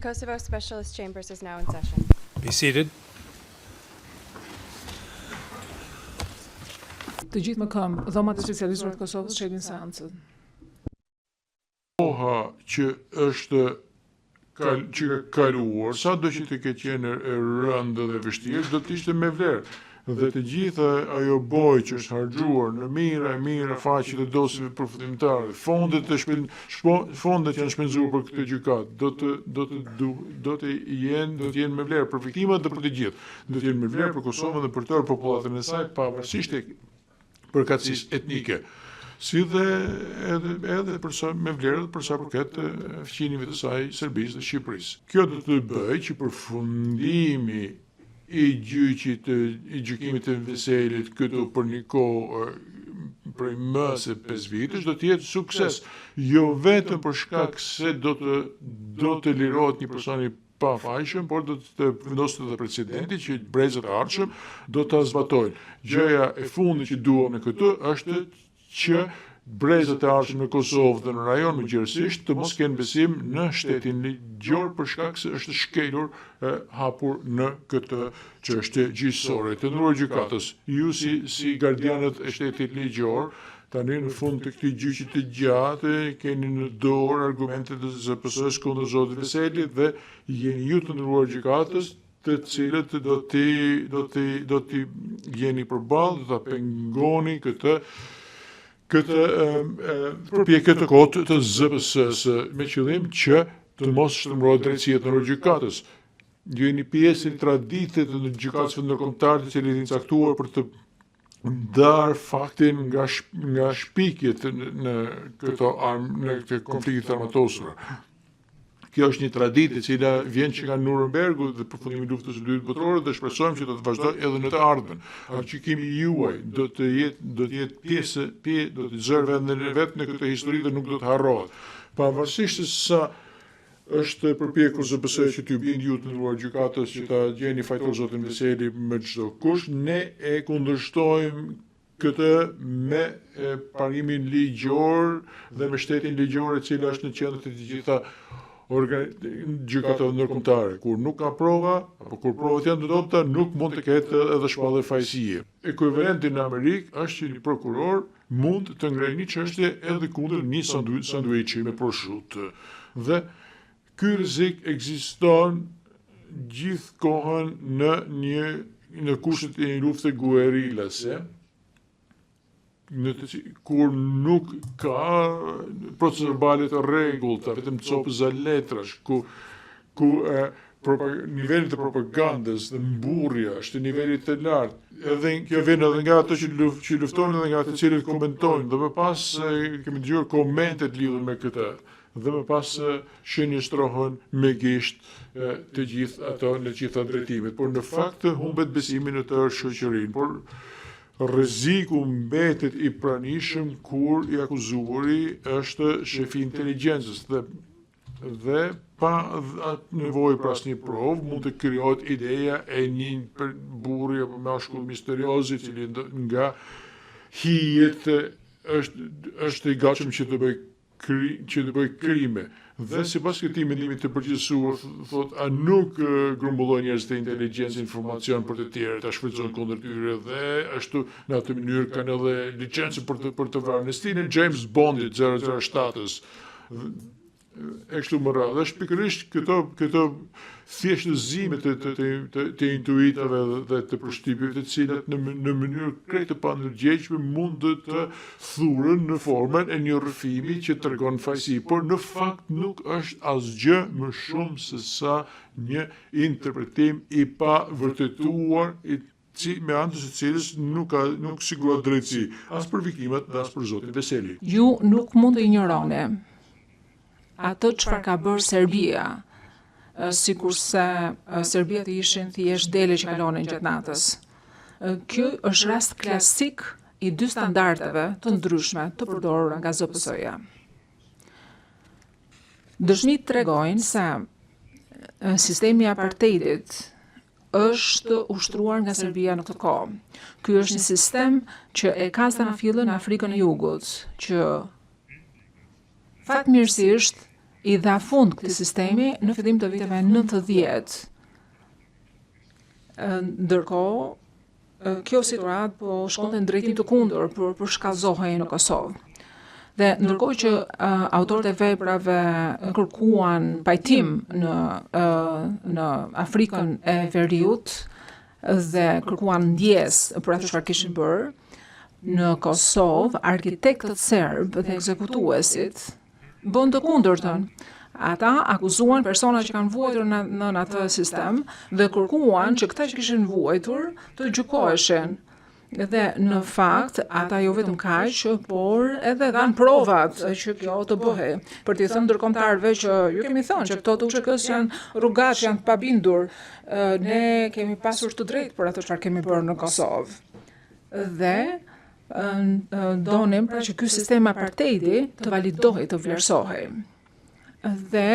Kosovo Specialist Chambers is now in session. Be seated. Të gjithë më këmbë, dhomat e specialistëve të Kosovës shëlin seancën. Koha që është që ka kaluar, sa do që të ketë qenë e rëndë dhe vështirë, do të ishte me vlerë. Dhe të gjitha ajo boj që është harxuar në mira faqet e dosjeve përfundimtare, fondet që janë shpenzuar për këtë gjykatë, do të jenë me vlerë për viktimat dhe për të gjithë. Do të jenë me vlerë për Kosovën dhe për tërë popullatën e saj, pavarësisht e përkatësisë etnike. Si dhe edhe me vlerë për sa përket fqinjeve të saj Serbisë dhe Shqipërisë. Kjo do të bëjë që përfundimi i gjykimit të Veselit këtu për një kohë prej më se 5 vitesh do të jetë sukses, jo vetëm për shkak se do të lirohet një person i pafajshëm, por do të vendosë edhe precedenti që brezët e ardhshëm do ta zbatojnë. Gjëja e fundit që duam në këtë është që brezët e ardhshëm në Kosovë dhe në rajon më gjithësisht të mos kenë besim në shtetin ligjor për shkak se është shkelur hapur në këtë çështje gjyqësore. Të nderuar gjykatës, ju si gardianët e shtetit ligjor, tani në fund të këtij gjyqi të gjatë keni në dorë argumentet e ZPS-s kundër zotit Veselit dhe jeni ju të nderuar gjykatës të cilët do t'i jeni përballë, do ta pengoni këtë përpjekje të kotë të ZPS-s me qëllim që të mos shtrëmrohet drejtësia të gjykatës. Ju jeni pjesë e traditës të gjykatësve ndërkombëtare të cilat janë caktuar për të ndarë faktin nga shpikjet në këtë konflikte të armatosura. Kjo është një traditë e cila vjen që nga Nurembergu dhe përfundimi i luftës së dytë botërore dhe shpresojmë që do të vazhdojë edhe në të ardhmen. Gjykimi juaj do të jetë pjesë, do të zërë vetë në këtë histori dhe nuk do të harrohet. Pavarësisht se sa është përpjekur ZPS që t'ju bindë ju të nderuar gjykatës që ta gjeni fajtor zotin Veseli me çdo kusht, ne e kundërshtojmë këtë me parimin ligjor dhe me shtetin ligjor e cila është në qendër të gjitha gjykatave ndërkombëtare. Kur nuk ka prova, apo kur provat janë të dobta, nuk mund të ketë edhe shpallje fajësie. Ekuivalenti në Amerikë është që një prokuror mund të ngrejë një çështje edhe kundër një sanduiçi me prosciutto. Dhe ky rrezik ekziston gjithkohën në kushtet e një lufte guerilase, kur nuk ka proces verbale të rregullta, vetëm copëza letrash, ku niveli të propagandës dhe mburrja është niveli të lartë. Edhe kjo vjen edhe nga ato që luftojnë dhe nga ato që komentojnë, dhe më pas kemi dëgjuar komentet lidhur me këtë, dhe më pas shënjeshtrohen me gisht të gjithë ato në gjitha drejtimet, por në fakt humbet besimi në tërë shoqërinë, por rreziku mbetet i pranishëm kur i akuzuari është shefi i inteligjencës dhe pa nevojë për asnjë provë mund të krijohet ideja e një burri apo mashkull misterioz i cili nga hijet është i gatshëm që të bëj krime. Dhe sipas këtij mendimi të përgjithësuar, thot, a nuk grumbullojnë njerëzit e inteligjencës informacion për të tjerë, ta shfrytëzojnë kundër tyre dhe ashtu në atë mënyrë kanë edhe licencë për të vrarë. Në stilin James Bondit 007-s. E kështu më radhë. Është pikërisht këto thjeshtëzime të intuitave dhe të përshtypjeve të cilat në mënyrë krejt të pandërgjegjshme mund të thurën në formën e një rrëfimi që tregon fajësi, por në fakt nuk është asgjë më shumë se sa një interpretim i pa vërtetuar me anë të cilës nuk sigurohet drejtësi, as për viktimat dhe as për zotin Veseli. Ju nuk mund të injoroni atë çfarë ka bërë Serbia, sikurse Serbia të ishin thjesht dele që kalonin gjatë natës. Ky është rast klasik i dy standardeve të ndryshme të përdorura nga ZPS-ja. Dëshmitë tregojnë se sistemi i apartheidit është ushtruar nga Serbia në këtë kohë. Ky është një sistem që e ka stanafillën në Afrikën e Jugut, që fatmirësisht i dha fund këtij sistemi në fillim të viteve 90. Ndërkohë, kjo situatë po shkonte në drejtim të kundër për shkallëzohej në Kosovë. Dhe ndërkohë që autorët e veprave kërkuan pajtim në Afrikën e Veriut dhe kërkuan ndjesë për atë çfarë kishin bërë, në Kosovë arkitektët serb dhe ekzekutuesit bën të kundërtën. Ata akuzuan persona që kanë vuajtur në atë sistem dhe kërkuan që këta që kishin vuajtur të gjykoheshin. Dhe në fakt, ata jo vetëm kaq, por edhe dhanë provat që kjo të bëhej. Për t'i thënë ndërkombëtarëve që ju kemi thënë që këto TUCK-s janë rrugaç, janë të pabindur. Ne kemi pasur të drejtë për ato çfarë kemi bërë në Kosovë. Dhe donim pra që ky sistem apartheidi të validohej, të vlerësohej. Dhe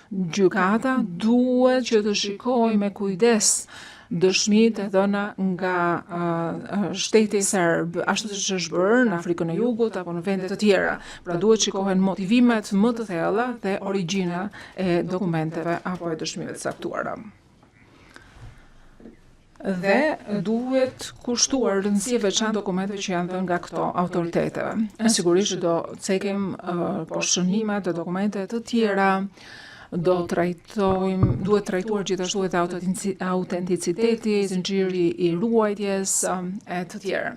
gjykata duhet që të shikojë me kujdes dëshmitë e dhëna nga shteti serb, ashtu siç është bërë në Afrikën e Jugut apo në vende të tjera. Pra duhet shikohen motivimet më të thella dhe origjina e dokumenteve apo e dëshmive të caktuara. Dhe duhet kushtuar rëndësi e veçantë dokumenteve që janë dhënë nga këto autoritete. Sigurisht do cekim shënimet e dokumente të tjera, duhet trajtuar gjithashtu edhe autenticiteti, zinxhiri i ruajtjes e të tjerë.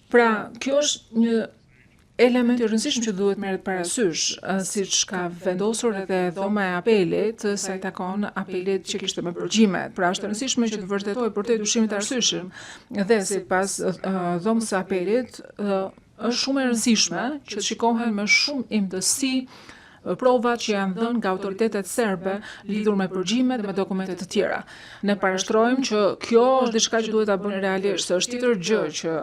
Pra, kjo është një element i rëndësishëm që duhet merret parasysh, siç ka vendosur edhe dhoma e apelit, sa i takon apelit që kishte me përgjimet. Pra është e rëndësishme që të vërtetohet për te dyshimit të arsyeshëm. Dhe sipas dhomës së apelit, është shumë e rëndësishme që të shikohen me shumë imtësi provat që janë dhënë nga autoritetet serbe lidhur me përgjimet dhe me dokumente të tjera. Ne parashtrojmë që kjo është diçka që duhet ta bëni realisht, se është tjetër gjë që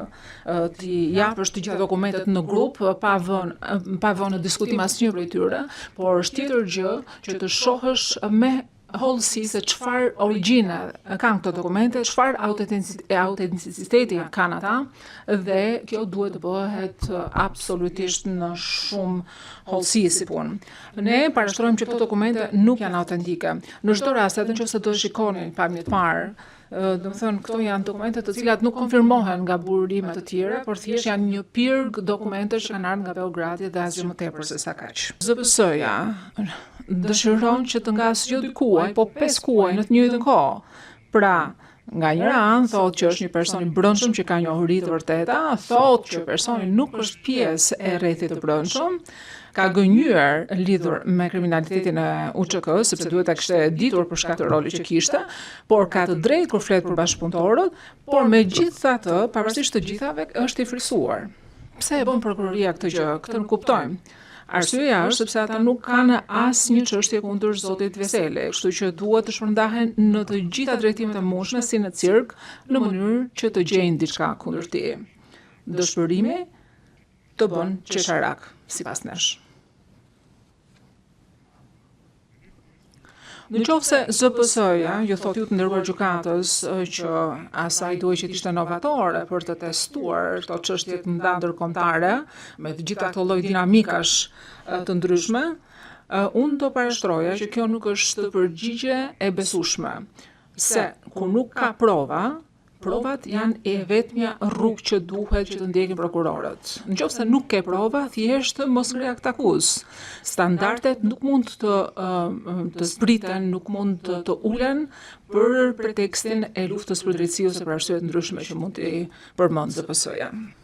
ti japësh të gjitha dokumentet në grup pa vënë në diskutim asnjë prej tyre, por është tjetër gjë që të shohësh me hollësi se çfarë origjine kanë këto dokumente, çfarë autenticiteti kanë ata, dhe kjo duhet të bëhet absolutisht në shumë hollësi si punë. Ne parashtrojmë që këto dokumente nuk janë autentike. Në çdo rast, edhe nëse do shikoni pamje të parë, do të thënë këto janë dokumente të cilat nuk konfirmohen nga burime të tjera, por thjesht janë një pirg dokumente që kanë ardhur nga Beogradi dhe asgjë më tepër se sa kaq. ZPS-ja dëshiron që të ngasë jo 2 kuaj, po 5 kuaj në të njëjtën kohë. Pra, nga njëra anë thotë që është një person i brendshëm që ka njohuri të vërteta, thotë që personi nuk është pjesë e rrethit të brendshëm, ka gënjur lidhur me kriminalitetin e UÇK-s, sepse duhet ta kishte ditur për shkak të rolit që kishte, por ka të drejtë kur flet për bashkëpunëtorët, por megjithatë, pavarësisht të gjithave, është i friksuar. Pse e bën prokuroria këtë gjë? Këtë nuk kuptojmë. Arsyeja është sepse ata nuk kanë asnjë çështje kundër zotit Veseli, kështu që duhet të shpërndahen në të gjitha drejtimet e mundshme si në cirk, në mënyrë që të gjejnë diçka kundër tij. Dëshpërimi të bën qesharak, sipas nesh. Në qoftë se ZPS-ja ju thotë ju të nderuar gjykatës që asaj duhet që të ishte novatore për të testuar këto çështje të mëdha ndërkombëtare me të gjitha këto lloj dinamikash të ndryshme, unë do parashtroja që kjo nuk është përgjigje e besueshme, se kur nuk ka provat janë e vetmja rrugë që duhet që të ndjekin prokurorët. Nëse nuk ke prova, thjesht mos reakt akuz. Standardet nuk mund të zbriten, nuk mund të ulen për pretekstin e luftës për drejtësi ose për arsye të ndryshme që mund të përmend ZPS-ja.